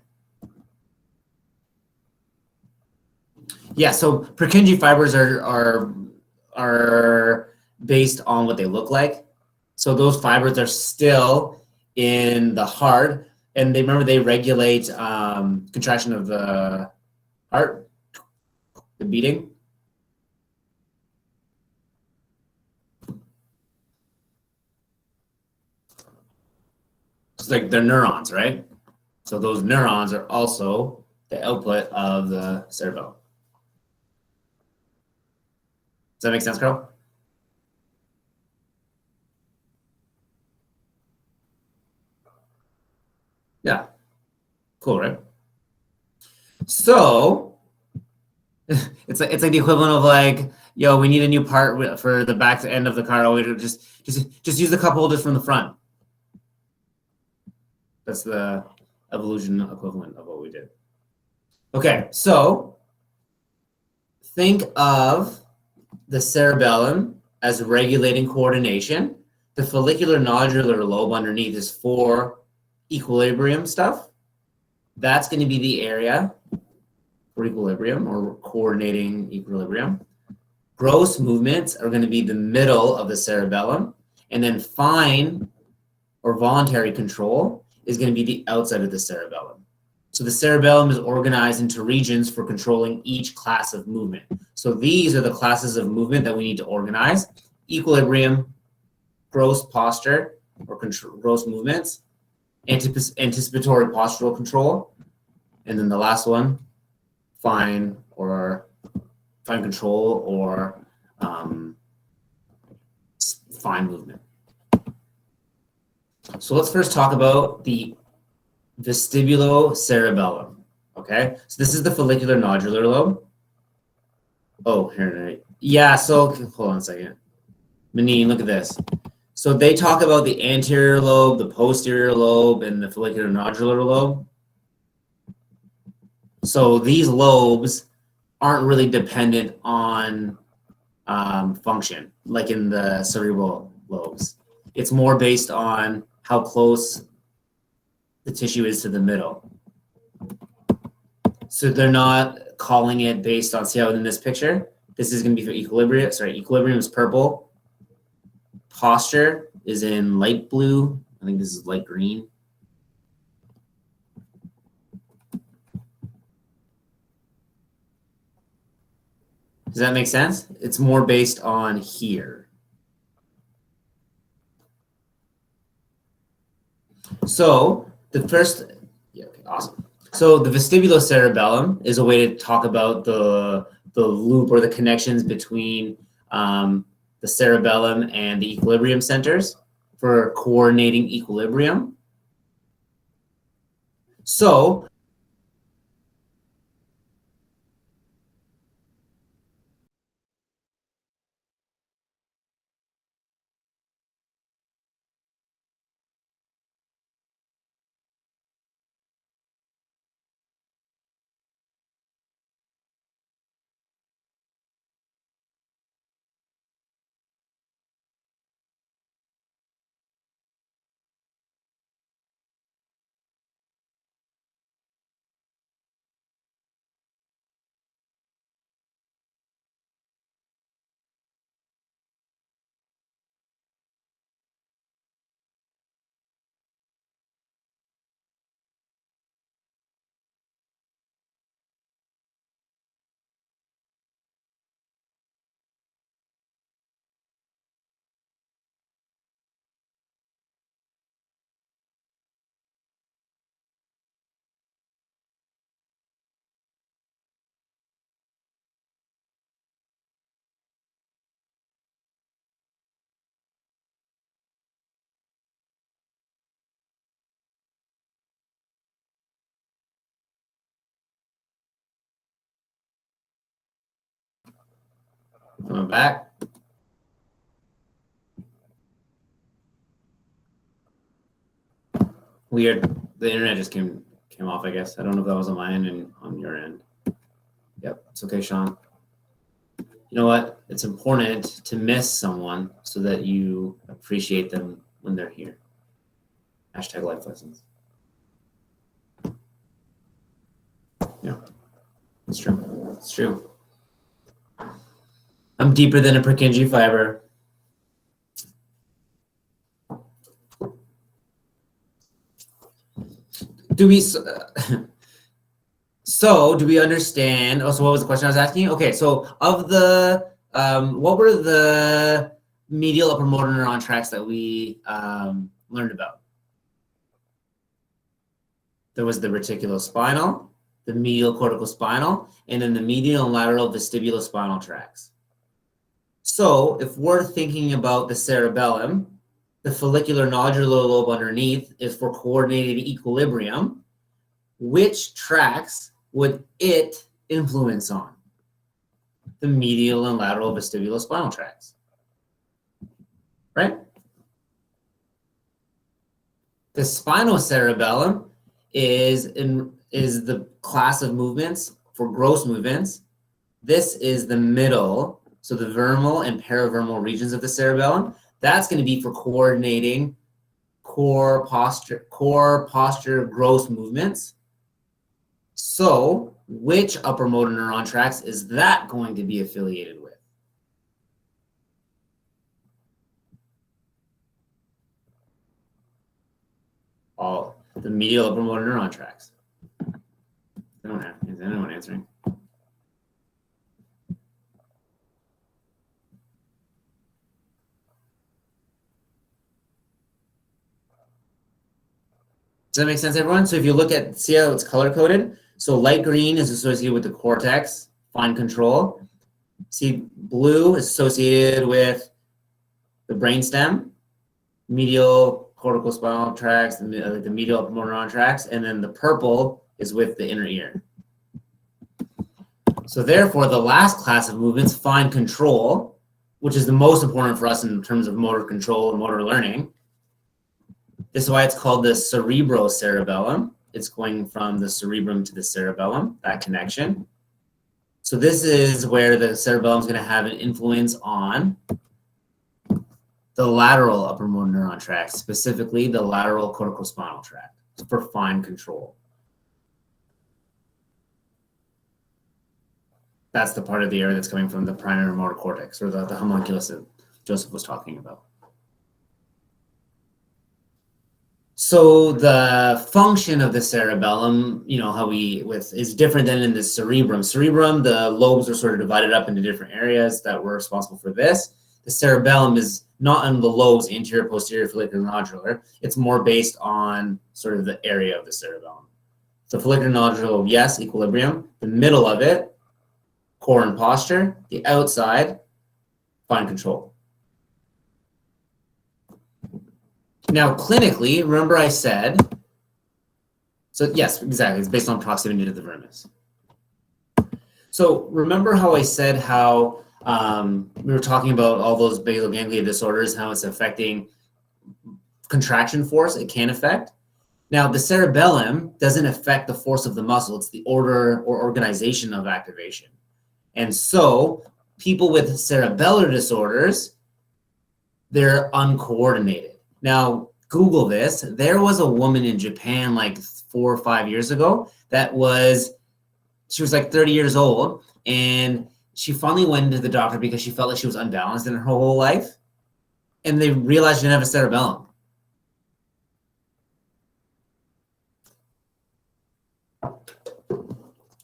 Yeah, so Purkinje fibers are based on what they look like. So those fibers are still in the heart, and they regulate contraction of the heart, the beating. It's like they're neurons, right? So those neurons are also the output of the cerebellum. Does that make sense, Carl? Yeah. Cool, right? So it's like the equivalent of like, yo, we need a new part for the back end of the car. We just use the cup holders from the front. That's the evolution equivalent of what we did. Okay, so think of the cerebellum as regulating coordination. The follicular nodular lobe underneath is for equilibrium stuff. That's going to be the area for equilibrium or coordinating equilibrium. Gross movements are going to be the middle of the cerebellum, and then fine or voluntary control is going to be the outside of the cerebellum. So the cerebellum is organized into regions for controlling each class of movement. So these are the classes of movement that we need to organize: equilibrium, gross posture or gross movements, anticipatory postural control, and then the last one, fine control or fine movement. So let's first talk about the vestibulocerebellum. Okay, so this is the follicular nodular lobe. Oh, here, yeah. So hold on a second, Manine, look at this. So they talk about the anterior lobe, the posterior lobe, and the follicular nodular lobe. So these lobes aren't really dependent on function, like in the cerebral lobes. It's more based on how close the tissue is to the middle. So they're not calling it based on, see how in this picture, this is going to be for equilibrium. Sorry, equilibrium is purple. Posture is in light blue. I think this is light green. Does that make sense? It's more based on here. So the first, yeah, okay, awesome. So the vestibulocerebellum is a way to talk about the loop or the connections between the cerebellum and the equilibrium centers for coordinating equilibrium. So coming back. Weird. The internet just came off, I guess. I don't know if that was on my end and on your end. Yep, it's okay, Sean. You know what? It's important to miss someone so that you appreciate them when they're here. Hashtag life lessons. Yeah, it's true. It's true. I'm deeper than a Purkinje fiber. Do we? So do we understand? Oh, so what was the question I was asking you? Okay, so of the what were the medial upper motor neuron tracts that we learned about? There was the reticulospinal, the medial corticospinal, and then the medial and lateral vestibulospinal tracts. So if we're thinking about the cerebellum, the follicular nodular lobe underneath is for coordinated equilibrium. Which tracts would it influence on? The medial and lateral vestibulospinal tracts, right? The spinocerebellum is the class of movements for gross movements. This is the middle, so the vermal and paravermal regions of the cerebellum. That's going to be for coordinating core posture gross movements. So which upper motor neuron tracts is that going to be affiliated with? All the medial upper motor neuron tracts. Is anyone answering? Does that make sense, everyone? So if you look at, see how it's color-coded? So light green is associated with the cortex, fine control. See, blue is associated with the brainstem, medial corticospinal tracts, the medial upper motor neuron tracts, and then the purple is with the inner ear. So therefore, the last class of movements, fine control, which is the most important for us in terms of motor control and motor learning. This is why it's called the cerebrocerebellum. It's going from the cerebrum to the cerebellum, that connection. So this is where the cerebellum is going to have an influence on the lateral upper motor neuron tract, specifically the lateral corticospinal tract. for fine control. That's the part of the area that's coming from the primary motor cortex, or the homunculus that Joseph was talking about. So the function of the cerebellum, is different than in the cerebrum. Cerebrum, the lobes are sort of divided up into different areas that were responsible for this. The cerebellum is not on the lobes, anterior, posterior, follicular, nodular. It's more based on sort of the area of the cerebellum. So follicular, nodular, yes, equilibrium. The middle of it, core and posture. The outside, fine control. Now, clinically, remember I said, so yes, exactly, it's based on proximity to the vermis. So remember how I said how we were talking about all those basal ganglia disorders, how it's affecting contraction force, it can affect. Now, the cerebellum doesn't affect the force of the muscle, it's the order or organization of activation. And so people with cerebellar disorders, they're uncoordinated. Now, Google this. There was a woman in Japan like 4 or 5 years ago she was like 30 years old, and she finally went to the doctor because she felt like she was unbalanced in her whole life. And they realized she didn't have a cerebellum.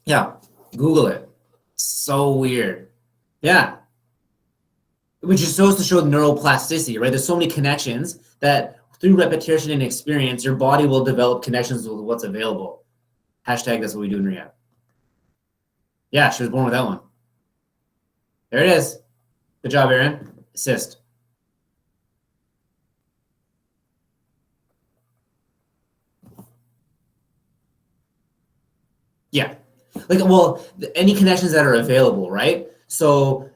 Yeah, Google it. So weird. Yeah. Which is supposed to show neuroplasticity, right? There's so many connections that through repetition and experience, your body will develop connections with what's available. Hashtag that's what we do in rehab. Yeah, she was born with that one. There it is. Good job, Aaron. Assist. Yeah. Any connections that are available, right? So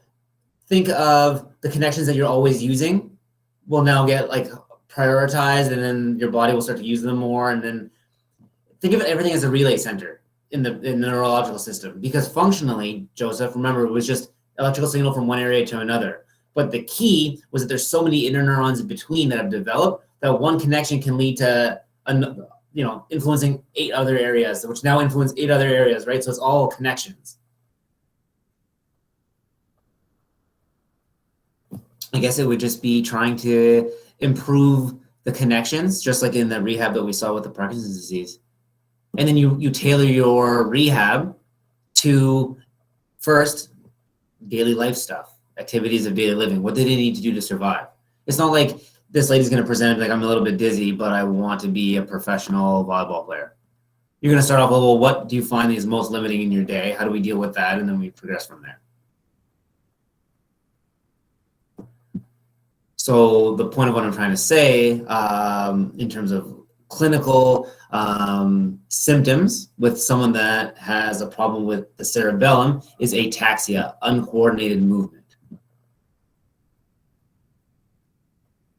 think of the connections that you're always using will now get prioritized, and then your body will start to use them more. And then think of everything as a relay center in the neurological system, because functionally, Joseph, remember, it was just electrical signal from one area to another. But the key was that there's so many interneurons in between that have developed that one connection can lead to influencing 8 other areas, which now influence 8 other areas, right? So it's all connections. I guess it would just be trying to improve the connections, just like in the rehab that we saw with the Parkinson's disease. And then you tailor your rehab to, first, daily life stuff, activities of daily living. What do they need to do to survive? It's not like this lady's going to present like, I'm a little bit dizzy, but I want to be a professional volleyball player. You're going to start off with, well, what do you find is most limiting in your day? How do we deal with that? And then we progress from there. So the point of what I'm trying to say in terms of clinical symptoms with someone that has a problem with the cerebellum is ataxia, uncoordinated movement.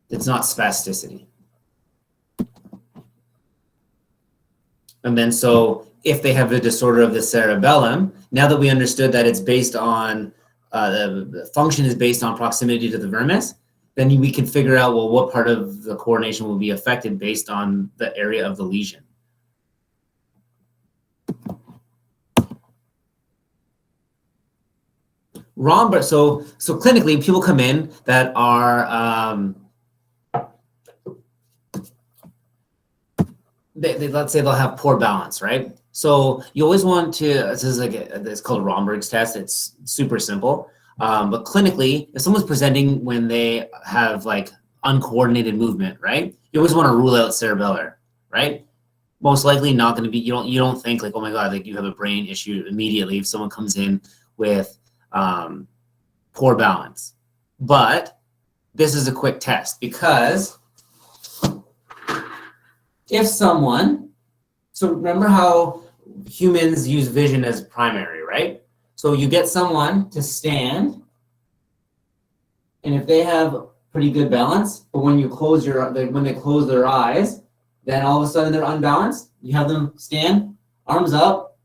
It's not spasticity. And then so if they have a disorder of the cerebellum, now that we understood that it's based on, the function is based on proximity to the vermis, then we can figure out, well, what part of the coordination will be affected based on the area of the lesion. Romberg, so clinically, people come in that are, let's say they'll have poor balance, right? So you always want to, this is it's called Romberg's test. It's super simple. But clinically, if someone's presenting when they have uncoordinated movement, right? You always want to rule out cerebellar, right? Most likely not going to be, you don't think oh my God, you have a brain issue immediately if someone comes in with poor balance. But this is a quick test, because if someone, so remember how humans use vision as primary, right? So you get someone to stand, and if they have pretty good balance, but when you close when they close their eyes, then all of a sudden they're unbalanced. You have them stand, arms up,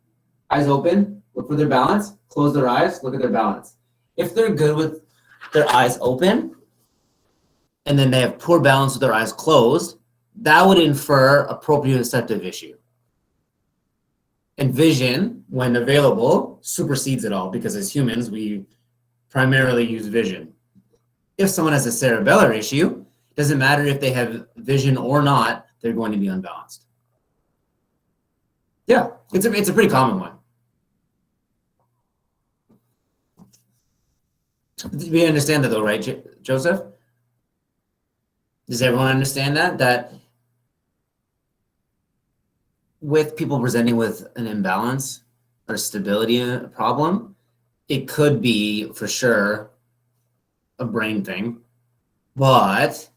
eyes open, look for their balance, close their eyes, look at their balance. If they're good with their eyes open, and then they have poor balance with their eyes closed, that would infer a proprioceptive issue. And vision, when available, supersedes it all because as humans, we primarily use vision. If someone has a cerebellar issue, doesn't matter if they have vision or not, they're going to be unbalanced. Yeah, it's a pretty common one. We understand that though, right, Joseph? Does everyone understand that? That with people presenting with an imbalance or stability problem, it could be for sure a brain thing, but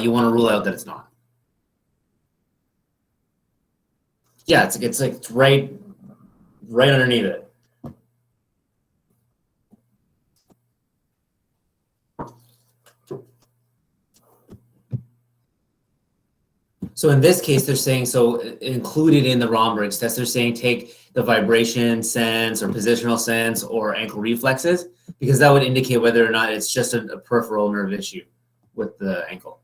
you want to rule out that it's not. Yeah, it's like it's right underneath it. So in this case, they're saying, so included in the Romberg's test, they're saying take the vibration sense or positional sense or ankle reflexes, because that would indicate whether or not it's just a peripheral nerve issue with the ankle.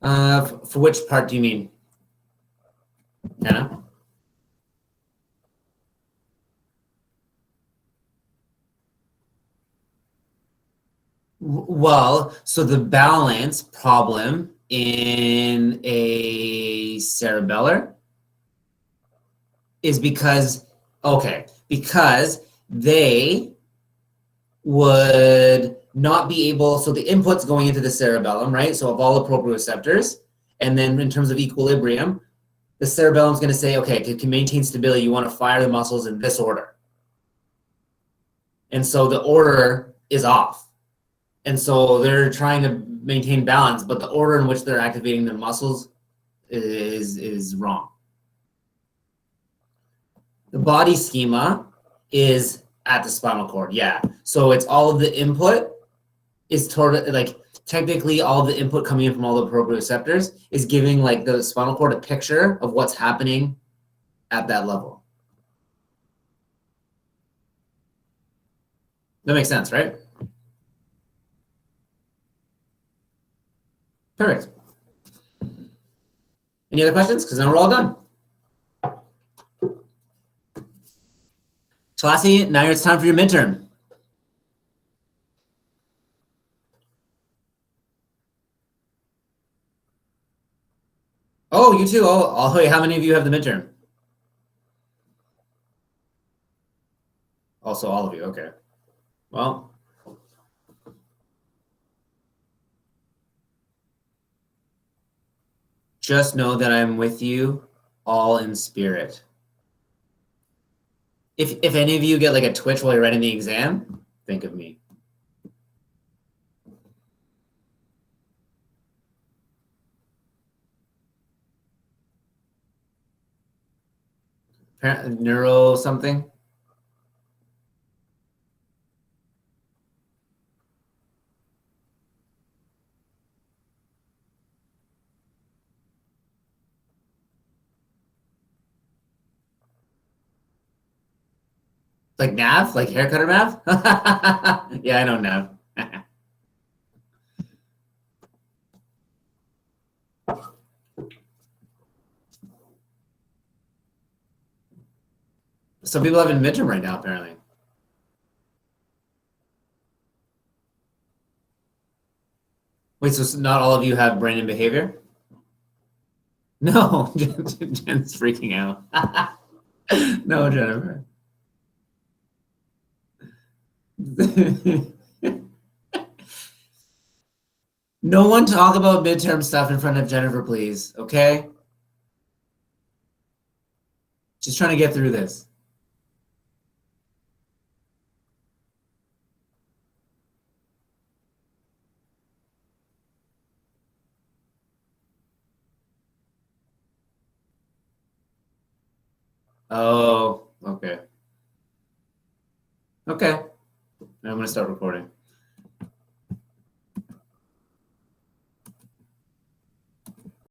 For which part do you mean, Anna? Well, so the balance problem in a cerebellar is because they would not be able, so the input's going into the cerebellum, right? So of all the proprioceptors, and then in terms of equilibrium, the cerebellum's going to say, okay, to maintain stability, you want to fire the muscles in this order. And so the order is off. And so they're trying to maintain balance, but the order in which they're activating the muscles is wrong. The body schema is at the spinal cord, yeah. So it's all of the input is toward, like, technically all of the input coming in from all the proprioceptors is giving like the spinal cord a picture of what's happening at that level. That makes sense, right? Perfect. Any other questions? Because then we're all done. Talassi, now it's time for your midterm. Oh, you too. Oh, wait, how many of you have the midterm? Also, all of you. Okay. Well, just know that I'm with you all in spirit. If any of you get like a twitch while you're writing the exam, think of me. Neuro something? Like Nav? Like haircutter Nav? Yeah, I know Nav. Some people have a midterm right now, apparently. Wait, so not all of you have brain and behavior? No, Jen's freaking out. No, Jennifer. No one talk about midterm stuff in front of Jennifer, please, okay? Just trying to get through this. Oh, okay. Okay. Now I'm going to start recording.